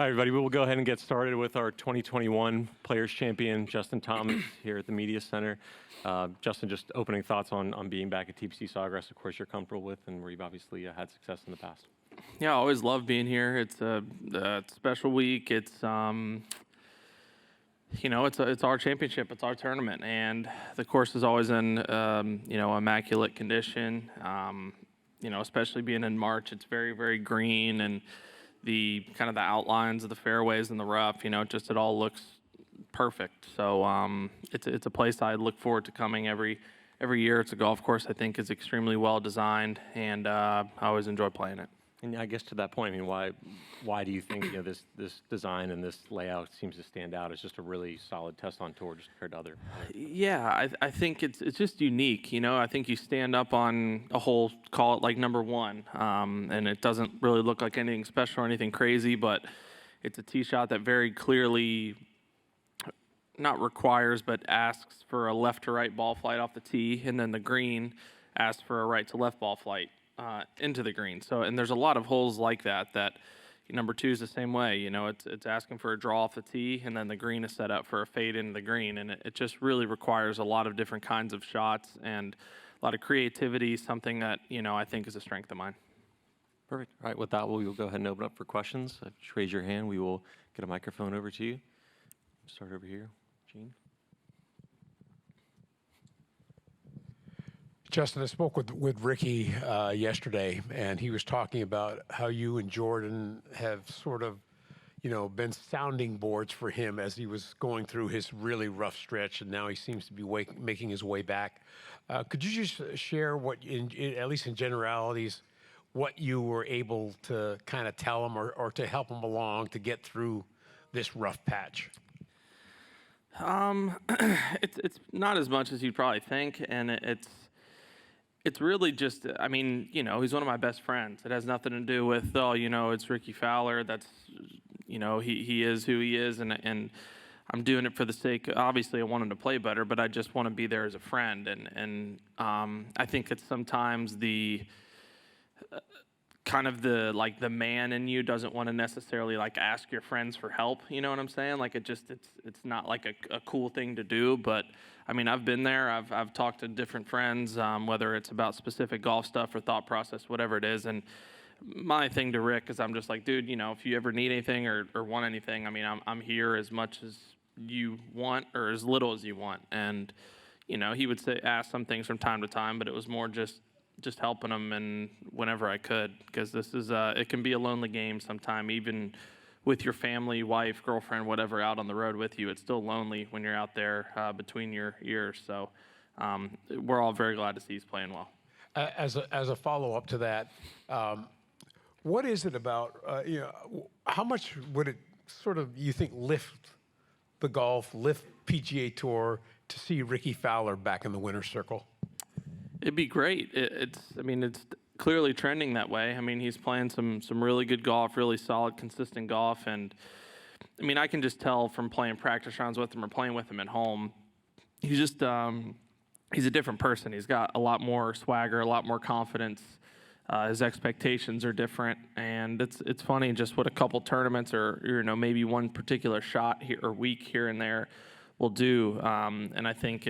Hi, everybody. We will go ahead and get started with our 2021 Players Champion, Justin Thomas, here at the Media Center. Justin, just opening thoughts on being back at TPC Sawgrass, of course, you're comfortable with, and where you've obviously had success in the past. Yeah, I always love being here. It's a special week. It's it's our championship. It's our tournament, and the course is always in immaculate condition. Especially being in March, it's very, very green, and the kind of the outlines of the fairways and the rough, it all looks perfect. So it's a place I look forward to coming every year. It's a golf course I think is extremely well designed, and I always enjoy playing it. And I guess to that point, I mean, why do you think this design and this layout seems to stand out as just a really solid test on tour just compared to other? Yeah, I think it's just unique. I think you stand up on a hole, call it like number one, and it doesn't really look like anything special or anything crazy, but it's a tee shot that very clearly not requires, but asks for a left to right ball flight off the tee, and then the green asks for a right to left ball flight into the green. So, and there's a lot of holes like that. Number two is the same way. It's asking for a draw off the tee, and then the green is set up for a fade into the green, and it just really requires a lot of different kinds of shots and a lot of creativity. Something that I think is a strength of mine. Perfect. All right. With that, we will go ahead and open up for questions. Just raise your hand. We will get a microphone over to you. Start over here, Gene. Justin, I spoke with Ricky yesterday, and he was talking about how you and Jordan have sort of, been sounding boards for him as he was going through his really rough stretch, and now he seems to be making his way back. Could you just share what, at least in generalities, what you were able to kind of tell him or to help him along to get through this rough patch? It's not as much as you'd probably think, and it's really just, he's one of my best friends. It has nothing to do with, it's Ricky Fowler. That's, he is who he is, and I'm doing it for the sake, obviously I want him to play better, but I just want to be there as a friend. And I think it's sometimes the kind of the man in you doesn't want to necessarily ask your friends for help. You know what I'm saying? It's not like a cool thing to do, but I've been there. I've talked to different friends, whether it's about specific golf stuff or thought process, whatever it is. And my thing to Rick is I'm just like, dude, if you ever need anything or want anything, I'm here as much as you want or as little as you want. And, he would ask some things from time to time, but it was more just helping him and whenever I could, because this is it can be a lonely game sometime, even with your family, wife, girlfriend, whatever, out on the road with you. It's still lonely when you're out there between your ears. So we're all very glad to see he's playing well. As a follow-up to that, what is it about, how much would it sort of, you think, lift PGA Tour to see Ricky Fowler back in the winner's circle? It'd be great. It's clearly trending that way. He's playing some really good golf, really solid, consistent golf. And, I can just tell from playing practice rounds with him or playing with him at home, he's just, he's a different person. He's got a lot more swagger, a lot more confidence. His expectations are different. And it's funny just what a couple tournaments or, maybe one particular shot here or week here and there will do. And I think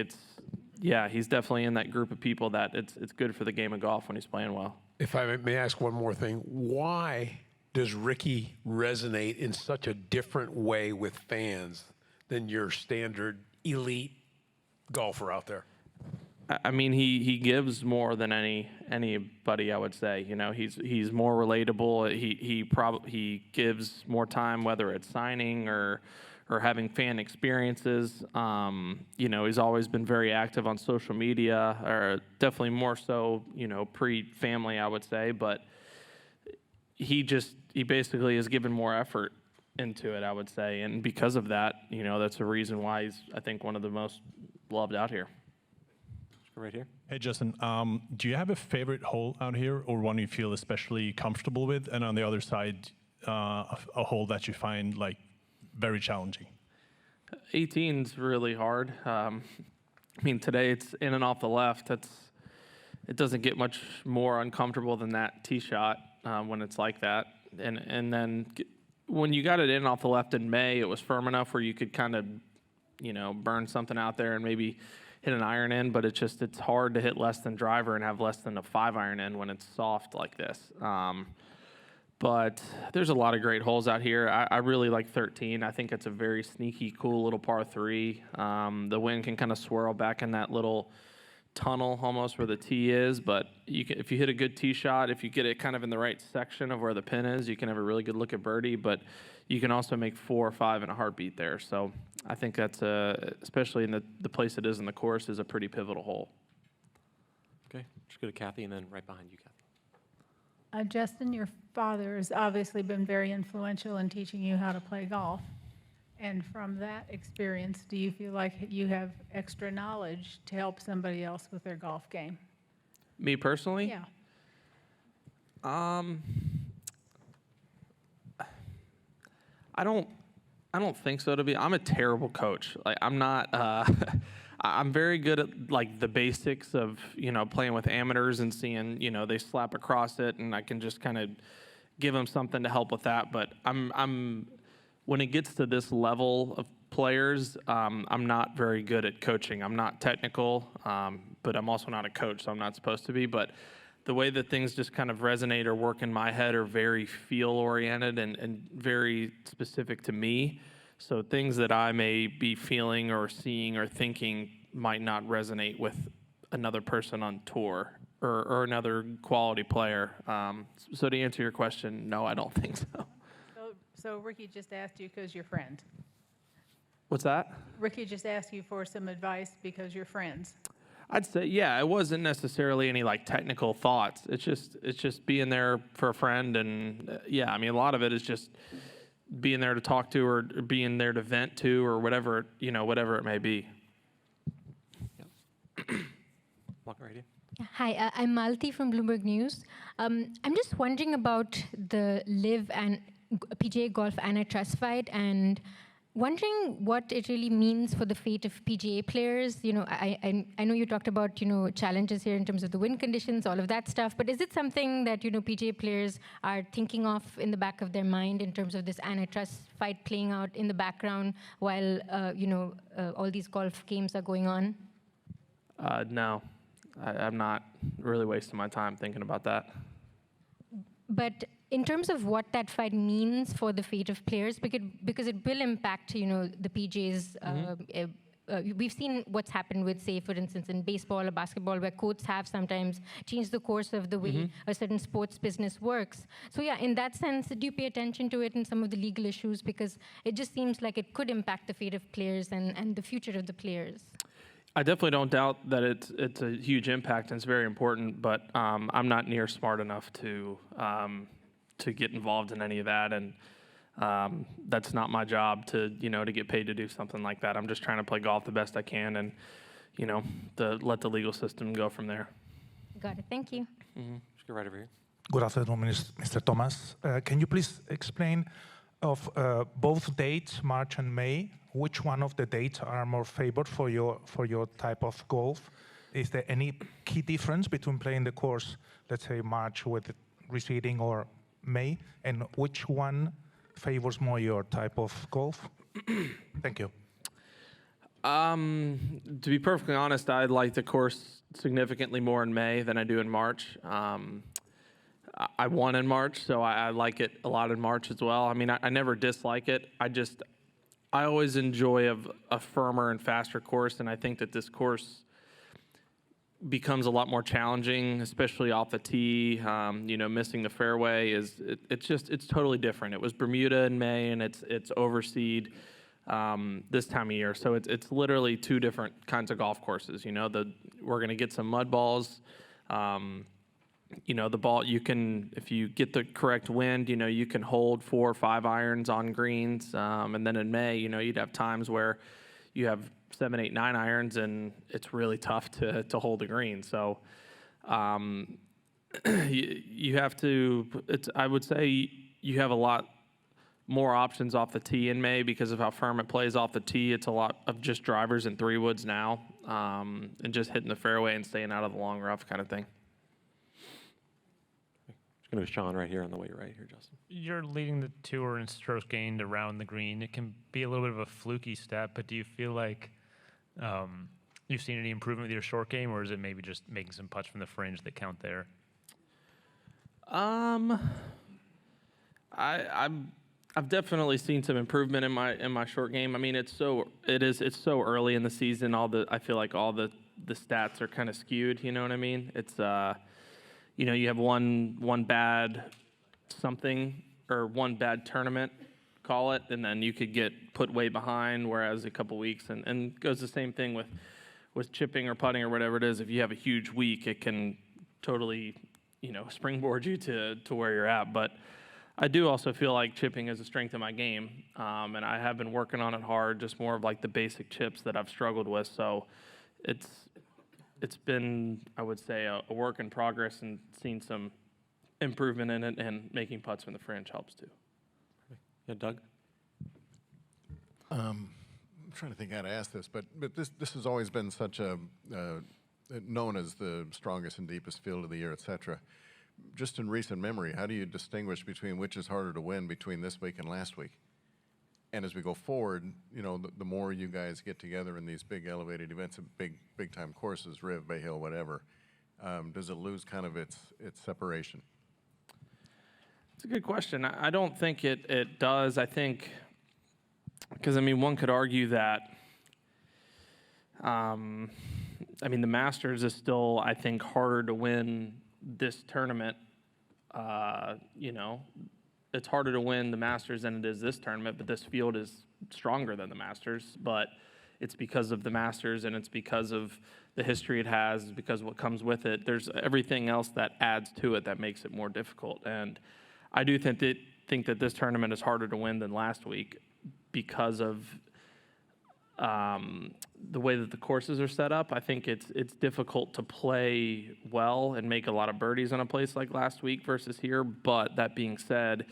he's definitely in that group of people that it's good for the game of golf when he's playing well. If I may ask one more thing, why does Ricky resonate in such a different way with fans than your standard elite golfer out there? He gives more than anybody, I would say. He's more relatable. He gives more time, whether it's signing or having fan experiences. He's always been very active on social media, or definitely more so, pre-family, I would say. But he basically has given more effort into it, I would say. And because of that, that's a reason why he's, I think, one of the most loved out here. Right here. Hey, Justin, do you have a favorite hole out here or one you feel especially comfortable with? And on the other side, a hole that you find very challenging? 18's really hard. Today it's in and off the left. It doesn't get much more uncomfortable than that tee shot when it's like that. And then when you got it in off the left in May, it was firm enough where you could kind of, burn something out there and maybe hit an iron in, but it's hard to hit less than driver and have less than a 5-iron in when it's soft like this. But there's a lot of great holes out here. I really like 13. I think it's a very sneaky, cool little par 3. The wind can kind of swirl back in that little tunnel almost where the tee is, but if you hit a good tee shot, if you get it kind of in the right section of where the pin is, you can have a really good look at birdie, but you can also make 4 or 5 in a heartbeat there. So I think that's, especially in the place it is in the course, is a pretty pivotal hole. Okay, just go to Kathy and then right behind you, Kathy. Justin, your father has obviously been very influential in teaching you how to play golf. And from that experience, do you feel like you have extra knowledge to help somebody else with their golf game? Me personally? Yeah. I don't think so. I'm a terrible coach. Like I'm not. I'm very good at like the basics of playing with amateurs and seeing they slap across it, and I can just kind of give them something to help with that. But I'm when it gets to this level of players, I'm not very good at coaching. I'm not technical, but I'm also not a coach, so I'm not supposed to be. But the way that things just kind of resonate or work in my head are very feel-oriented and very specific to me. So things that I may be feeling or seeing or thinking might not resonate with another person on tour or another quality player. So to answer your question, no, I don't think so. So Ricky just asked you because you're friends. What's that? Ricky just asked you for some advice because you're friends. I'd say, yeah, it wasn't necessarily any like technical thoughts. It's just being there for a friend, and yeah, I mean, a lot of it is just being there to talk to or being there to vent to or whatever it may be. Walk right in. Hi, I'm Malti from Bloomberg News. I'm just wondering about the Live and PGA Golf antitrust fight, and wondering what it really means for the fate of PGA players. I know you talked about challenges here in terms of the wind conditions, all of that stuff. But is it something that PGA players are thinking of in the back of their mind in terms of this antitrust fight playing out in the background while all these golf games are going on? No, I'm not really wasting my time thinking about that. But in terms of what that fight means for the fate of players, because it will impact, the PGA's. We've seen what's happened with, say, for instance, in baseball or basketball, where courts have sometimes changed the course of the way a certain sports business works. So yeah, in that sense, do you pay attention to it and some of the legal issues? Because it just seems like it could impact the fate of players and the future of the players. I definitely don't doubt that it's a huge impact and it's very important, but I'm not near smart enough to get involved in any of that, and that's not my job to get paid to do something like that. I'm just trying to play golf the best I can, and let the legal system go from there. Got it. Thank you. Just go right over here. Good afternoon, Mr. Thomas. Can you please explain of both dates, March and May, which one of the dates are more favored for your type of golf? Is there any key difference between playing the course, let's say March with receding or May, and which one favors more your type of golf? Thank you. To be perfectly honest, I like the course significantly more in May than I do in March. I won in March, so I like it a lot in March as well. I mean, I never dislike it. I always enjoy a firmer and faster course, and I think that this course becomes a lot more challenging, especially off the tee. Missing the fairway it's totally different. It was Bermuda in May, and it's overseed this time of year. So it's literally two different kinds of golf courses. We're gonna get some mud balls. The ball, if you get the correct wind, you can hold 4 or 5 irons on greens. And then in May, you'd have times where you have 7, 8, 9 irons, and it's really tough to hold the green. So you have to, I would say you have a lot more options off the tee in May because of how firm it plays off the tee. It's a lot of just drivers and 3-woods now, and just hitting the fairway and staying out of the long rough kind of thing. Going to Sean right here on the way right here, Justin. You're leading the tour in strokes gained around the green. It can be a little bit of a fluky stat, but do you feel like you've seen any improvement with your short game, or is it maybe just making some putts from the fringe that count there? I've definitely seen some improvement in my short game. I mean, it's so early in the season. I feel like all the stats are kind of skewed. You know what I mean? It's you have one bad something or one bad tournament, call it, and then you could get put way behind. Whereas a couple weeks and goes the same thing with chipping or putting or whatever it is. If you have a huge week, it can totally springboard you to where you're at. But I do also feel like chipping is a strength of my game, and I have been working on it hard, just more of like the basic chips that I've struggled with. So it's been, I would say, a work in progress, and seen some improvement in it, and making putts from the fringe helps too. Yeah, Doug? I'm trying to think how to ask this, but this has always been such a known as the strongest and deepest field of the year, et cetera. Just in recent memory, how do you distinguish between which is harder to win between this week and last week? And as we go forward, the more you guys get together in these big elevated events, big time courses, Riv, Bay Hill, whatever, does it lose kind of its separation? It's a good question. I don't think it does. I think, because one could argue that, the Masters is still, I think, harder to win this tournament. It's harder to win the Masters than it is this tournament, but this field is stronger than the Masters. But it's because of the Masters, and it's because of the history it has, because of what comes with it. There's everything else that adds to it that makes it more difficult. And I do think that this tournament is harder to win than last week because of the way that the courses are set up. I think it's difficult to play well and make a lot of birdies on a place like last week versus here. But that being said,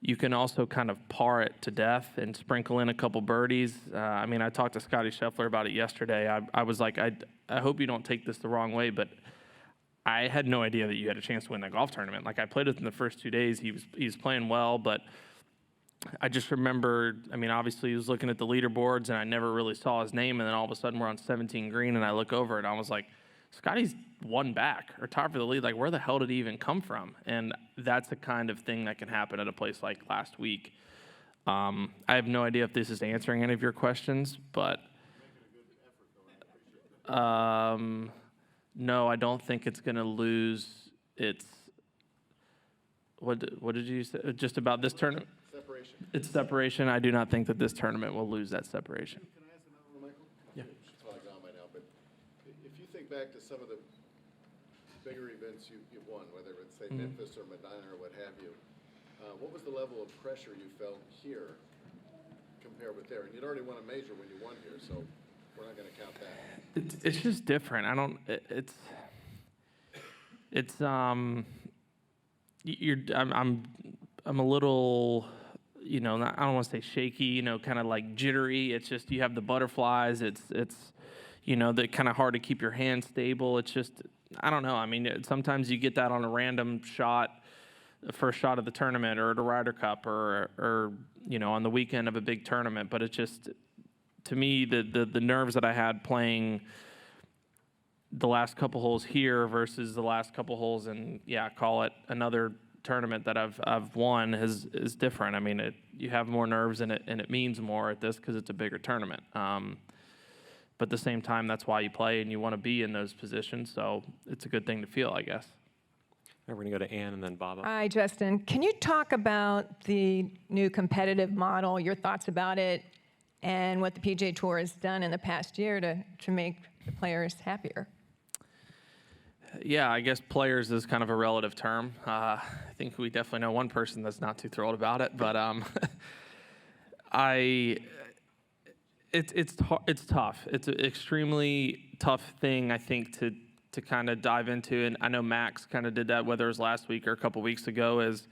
you can also kind of par it to death and sprinkle in a couple birdies. I talked to Scotty Scheffler about it yesterday. I was like, I hope you don't take this the wrong way, but I had no idea that you had a chance to win that golf tournament. Like, I played with him the first 2 days. He was playing well, but I just remembered, obviously he was looking at the leaderboards, and I never really saw his name, and then all of a sudden we're on 17 green, and I look over and I was like, Scotty's one back or tied for the lead. Like, where the hell did he even come from? And that's the kind of thing that can happen at a place like last week. I have no idea if this is answering any of your questions, but no, I don't think it's going to lose its, what did you say? Just about this tournament? Separation. It's separation. I do not think that this tournament will lose that separation. Can I ask another one, Michael? Yeah. It's probably gone by now, but if you think back to some of the bigger events you've won, whether it's, say, Memphis or Medina or what have you, what was the level of pressure you felt here compared with there? And you'd already won a major when you won here, so we're not going to count that. It's just different. I'm a little, I don't want to say shaky, kind of like jittery. It's just, you have the butterflies. It's they're kind of hard to keep your hand stable. It's just, I don't know. Sometimes you get that on a random shot, the first shot of the tournament, or at a Ryder Cup, or on the weekend of a big tournament. But it's just, to me, the nerves that I had playing the last couple holes here versus the last couple holes in, call it another tournament that I've won is different. You have more nerves in it, and it means more at this because it's a bigger tournament. But at the same time, that's why you play, and you want to be in those positions. So it's a good thing to feel, I guess. We're going to go to Ann and then Baba. Hi, Justin. Can you talk about the new competitive model, your thoughts about it, and what the PGA Tour has done in the past year to make the players happier? Yeah, I guess players is kind of a relative term. I think we definitely know one person that's not too thrilled about it, but it's tough. It's an extremely tough thing, I think, to kind of dive into. And I know Max kind of did that, whether it was last week or a couple weeks ago. Is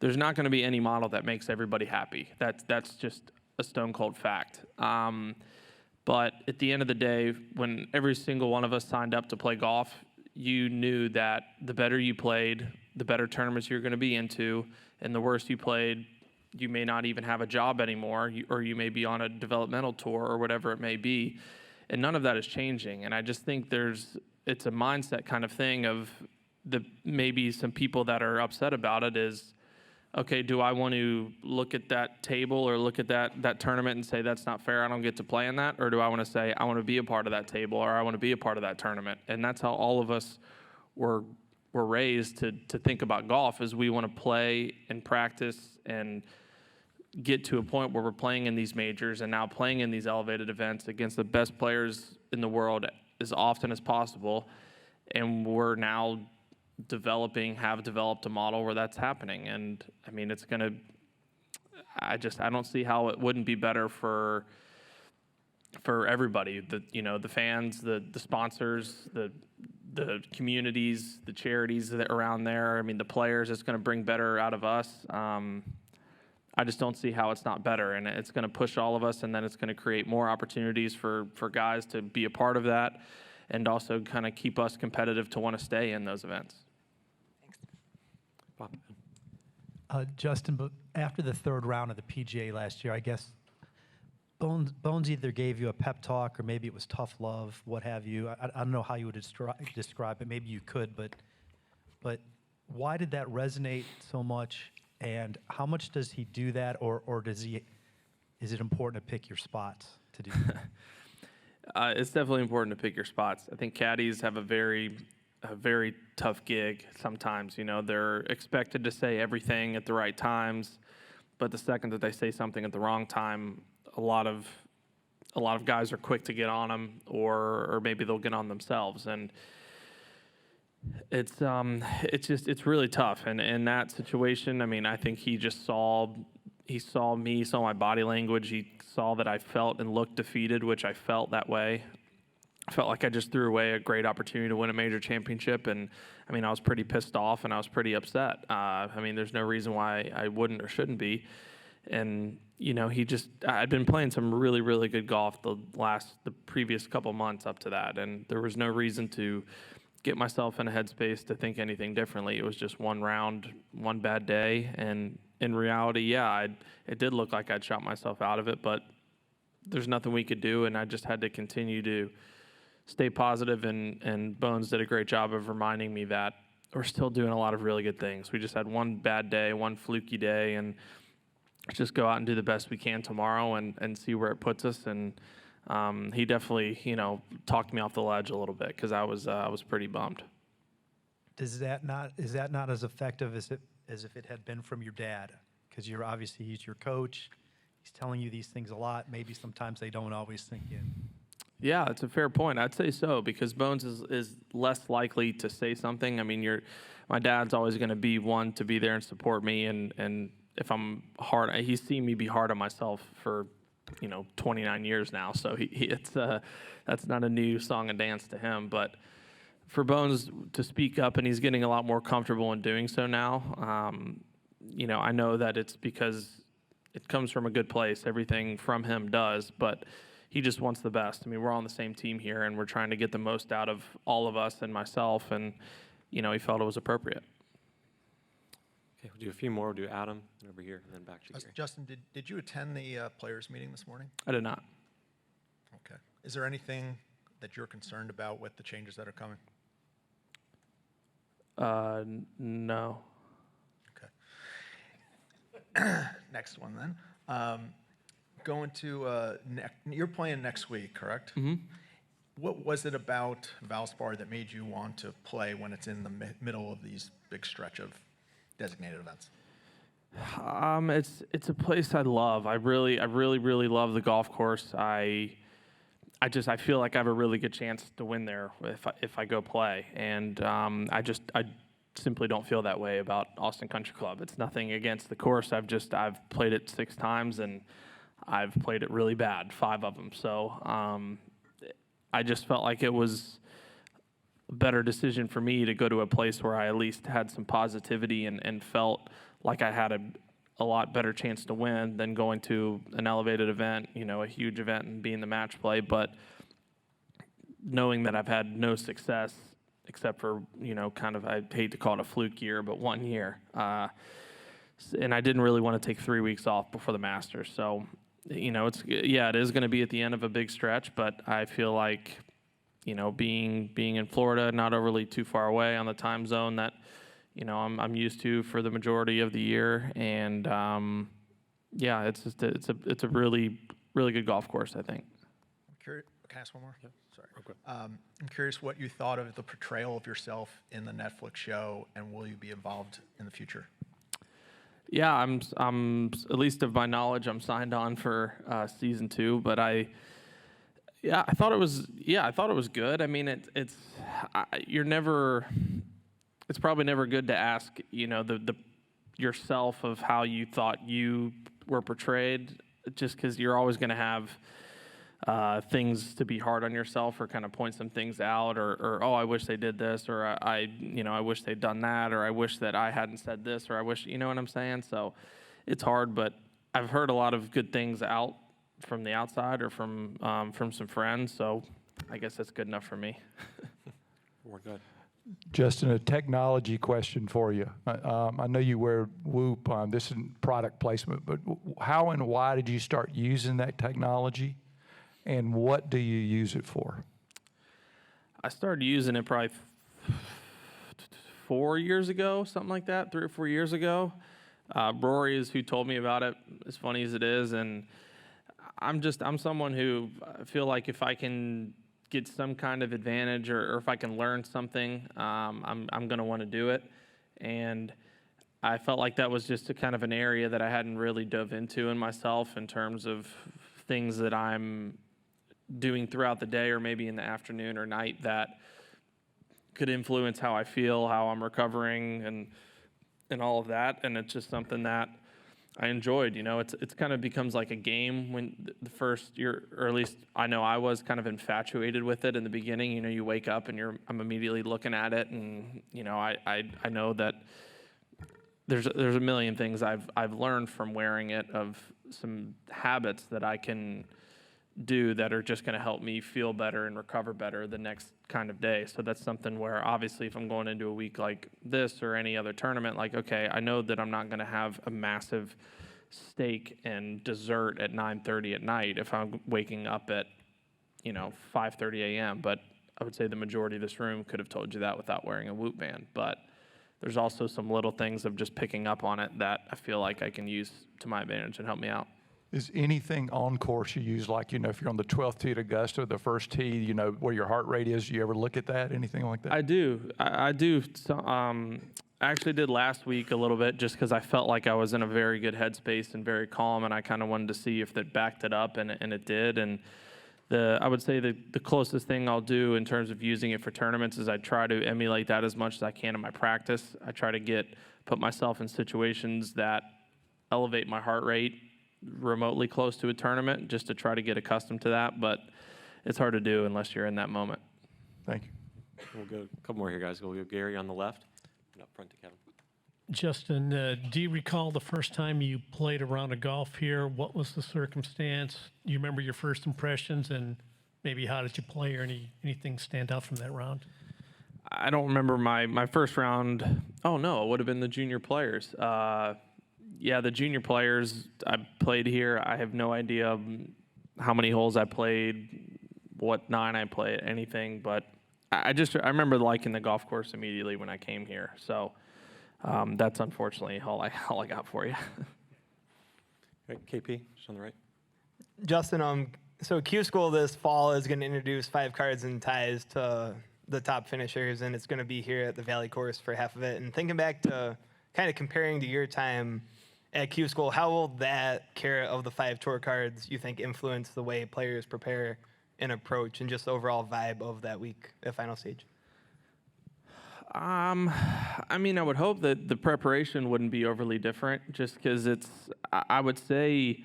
there's not going to be any model that makes everybody happy. That's just a stone cold fact. But at the end of the day, when every single one of us signed up to play golf, you knew that the better you played, the better tournaments you're going to be into, and the worse you played, you may not even have a job anymore, or you may be on a developmental tour or whatever it may be. And none of that is changing. And I just think it's a mindset kind of thing of maybe some people that are upset about it is, okay, do I want to look at that table or look at that tournament and say that's not fair, I don't get to play in that? Or do I want to say I want to be a part of that table, or I want to be a part of that tournament? And that's how all of us were raised to think about golf, is we want to play and practice and get to a point where we're playing in these majors and now playing in these elevated events against the best players in the world as often as possible. And we're now have developed a model where that's happening. And I mean, I don't see how it wouldn't be better for everybody, the fans, the sponsors, the communities, the charities that are around there. I mean, the players, it's going to bring better out of us. I just don't see how it's not better, and it's going to push all of us, and then it's going to create more opportunities for guys to be a part of that, and also kind of keep us competitive to want to stay in those events. Justin, but after the third round of the PGA last year, I guess Bones either gave you a pep talk or maybe it was tough love, what have you. I don't know how you would describe it. Maybe you could, but why did that resonate so much? And how much does he do that, or is it important to pick your spots to do that? It's definitely important to pick your spots. I think caddies have a very tough gig sometimes. They're expected to say everything at the right times, but the second that they say something at the wrong time, a lot of guys are quick to get on them, or maybe they'll get on themselves. And it's really tough. And in that situation, I mean, I think he saw me, saw my body language. He saw that I felt and looked defeated, which I felt that way. I felt like I just threw away a great opportunity to win a major championship. And I mean, I was pretty pissed off and I was pretty upset. I mean, there's no reason why I wouldn't or shouldn't be. And, I'd been playing some really, really good golf the previous couple months up to that. And there was no reason to get myself in a headspace to think anything differently. It was just one round, one bad day, and in reality, yeah, it did look like I'd shot myself out of it, but there's nothing we could do, and I just had to continue to stay positive, and Bones did a great job of reminding me that we're still doing a lot of really good things. We just had one bad day, one fluky day, and just go out and do the best we can tomorrow and see where it puts us. And he definitely, talked me off the ledge a little bit, because I was pretty bummed. Is that not as effective as if it had been from your dad? Because he's your coach. He's telling you these things a lot. Maybe sometimes they don't always sink in. Yeah, it's a fair point. I'd say so, because Bones is less likely to say something. I mean, my dad's always going to be one to be there and support me, and if I'm hard, he's seen me be hard on myself for 29 years now, so that's not a new song and dance to him. But for Bones to speak up, and he's getting a lot more comfortable in doing so now, I know that it's because it comes from a good place. Everything from him does, but he just wants the best. I mean, we're on the same team here, and we're trying to get the most out of all of us and myself, and he felt it was appropriate. Okay, we'll do a few more. We'll do Adam, and over here, and then back to Gary. Justin, did you attend the players' meeting this morning? I did not. Okay. Is there anything that you're concerned about with the changes that are coming? No. Okay. Next one then. Going to you're playing next week, correct? Mm-hmm. What was it about Valspar that made you want to play when it's in the middle of these big stretch of designated events? It's a place I love. I really love the golf course. I feel like I have a really good chance to win there if I go play, and I simply don't feel that way about Austin Country Club. It's nothing against the course. I've played it 6 times, and I've played it really bad, 5 of them. So I just felt like it was a better decision for me to go to a place where I at least had some positivity and felt like I had a lot better chance to win than going to an elevated event, a huge event and being the match play. But knowing that I've had no success except for, kind of, I hate to call it a fluke year, but 1 year. And I didn't really want to take 3 weeks off before the Masters. So, it is going to be at the end of a big stretch, but I feel like, being in Florida, not overly too far away on the time zone that, I'm used to for the majority of the year. And, it's a really, really good golf course, I think. Can I ask one more? Yeah. Sorry. Okay. I'm curious what you thought of the portrayal of yourself in the Netflix show, and will you be involved in the future? Yeah, I'm at least of my knowledge, I'm signed on for season 2. But I thought it was good. I mean, it's probably never good to ask, the yourself of how you thought you were portrayed, just because you're always going to have things to be hard on yourself, or kind of point some things out, or oh, I wish they did this, or I wish they'd done that, or I wish that I hadn't said this, or I wish, you know what I'm saying? So it's hard, but I've heard a lot of good things out from the outside, or from some friends, so I guess that's good enough for me. We're good. Justin, a technology question for you. I know you wear Whoop. This isn't product placement, but how and why did you start using that technology, and what do you use it for? I started using it probably 4 years ago, something like that, 3 or 4 years ago. Rory is who told me about it, as funny as it is, and I'm someone who I feel like if I can get some kind of advantage, or if I can learn something, I'm going to want to do it. And I felt like that was just a kind of an area that I hadn't really dove into in myself, in terms of things that I'm doing throughout the day, or maybe in the afternoon or night, that could influence how I feel, how I'm recovering, and all of that. And it's just something that I enjoyed. It's kind of becomes like a game when the first year, or at least I know I was kind of infatuated with it in the beginning. You wake up and I'm immediately looking at it, and I know that there's a million things I've learned from wearing it, of some habits that I can do that are just going to help me feel better and recover better the next kind of day. So that's something where, obviously, if I'm going into a week like this or any other tournament, like, okay, I know that I'm not going to have a massive steak and dessert at 9:30 at night if I'm waking up at 5:30 a.m. But I would say the majority of this room could have told you that without wearing a Whoop band. But there's also some little things of just picking up on it that I feel like I can use to my advantage and help me out. Is anything on course you use, like, if you're on the 12th tee at Augusta, the first tee, where your heart rate is? Do you ever look at that? Anything like that? I do. I do. So, I actually did last week a little bit, just because I felt like I was in a very good headspace and very calm, and I kind of wanted to see if that backed it up, and it did. And I would say the closest thing I'll do in terms of using it for tournaments is I try to emulate that as much as I can in my practice. I try to put myself in situations that elevate my heart rate remotely close to a tournament, just to try to get accustomed to that, but it's hard to do unless you're in that moment. Thank you. We'll go a couple more here, guys. We'll go Gary on the left, and up front to Kevin. Justin, do you recall the first time you played a round of golf here? What was the circumstance? Do you remember your first impressions, and maybe how did you play, or anything stand out from that round? I don't remember my first round. Oh, no, it would have been the junior players. Yeah, the junior players I played here, I have no idea how many holes I played, what 9 I played, anything. But I remember liking the golf course immediately when I came here. So that's unfortunately all I got for you. Right, KP, just on the right. Justin, so Q School this fall is going to introduce 5 cards and ties to the top finishers, and it's going to be here at the Valley Course for half of it. And thinking back to kind of comparing to your time at Q School, how will that carrot of the 5 tour cards, you think, influence the way players prepare and approach, and just the overall vibe of that week at final stage? I mean, I would hope that the preparation wouldn't be overly different, just because I would say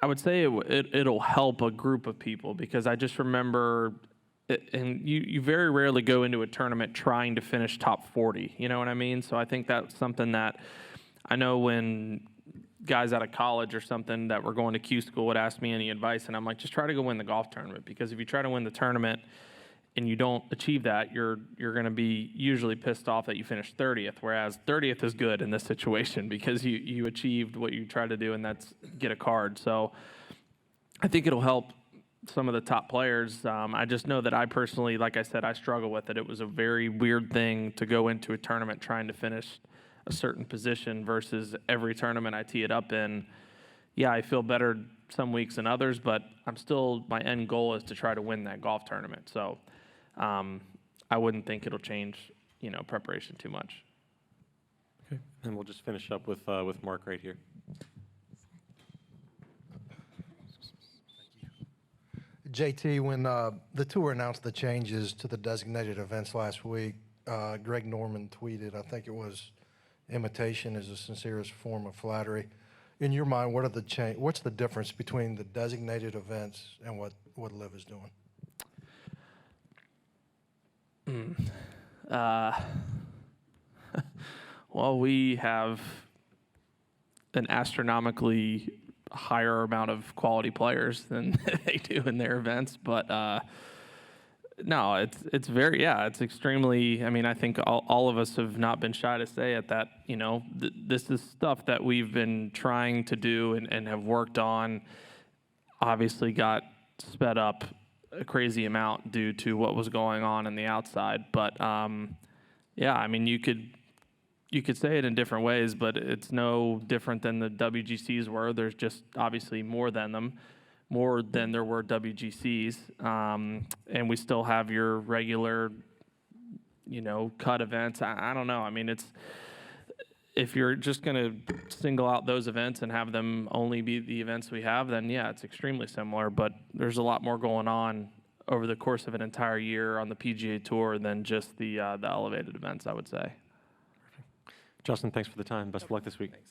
it'll help a group of people, because I just remember, and you very rarely go into a tournament trying to finish top 40, you know what I mean? So I think that's something that I know when guys out of college or something that were going to Q School would ask me any advice, and I'm like, just try to go win the golf tournament, because if you try to win the tournament and you don't achieve that, you're going to be usually pissed off that you finished 30th, whereas 30th is good in this situation because you achieved what you tried to do, and that's get a card. So I think it'll help some of the top players. I just know that I personally, like I said, I struggle with it. It was a very weird thing to go into a tournament trying to finish a certain position versus every tournament I tee it up in. Yeah, I feel better some weeks than others, but my end goal is to try to win that golf tournament. So I wouldn't think it'll change, preparation too much. Okay. And we'll just finish up with Mark right here. JT, when the tour announced the changes to the designated events last week, Greg Norman tweeted, I think it was, imitation is the sincerest form of flattery. In your mind, what's the difference between the designated events and what LIV is doing? Well, we have an astronomically higher amount of quality players than they do in their events, but no, it's extremely. I mean, I think all of us have not been shy to say it that this is stuff that we've been trying to do and have worked on. Obviously, got sped up a crazy amount due to what was going on in the outside, but yeah, I mean, you could say it in different ways, but it's no different than the WGCs were. There's just obviously more than there were WGCs, and we still have your regular, cut events. I don't know. I mean, if you're just going to single out those events and have them only be the events we have, then yeah, it's extremely similar. But there's a lot more going on over the course of an entire year on the PGA Tour than just the elevated events, I would say. Justin, thanks for the time. Best of luck this week. Thanks.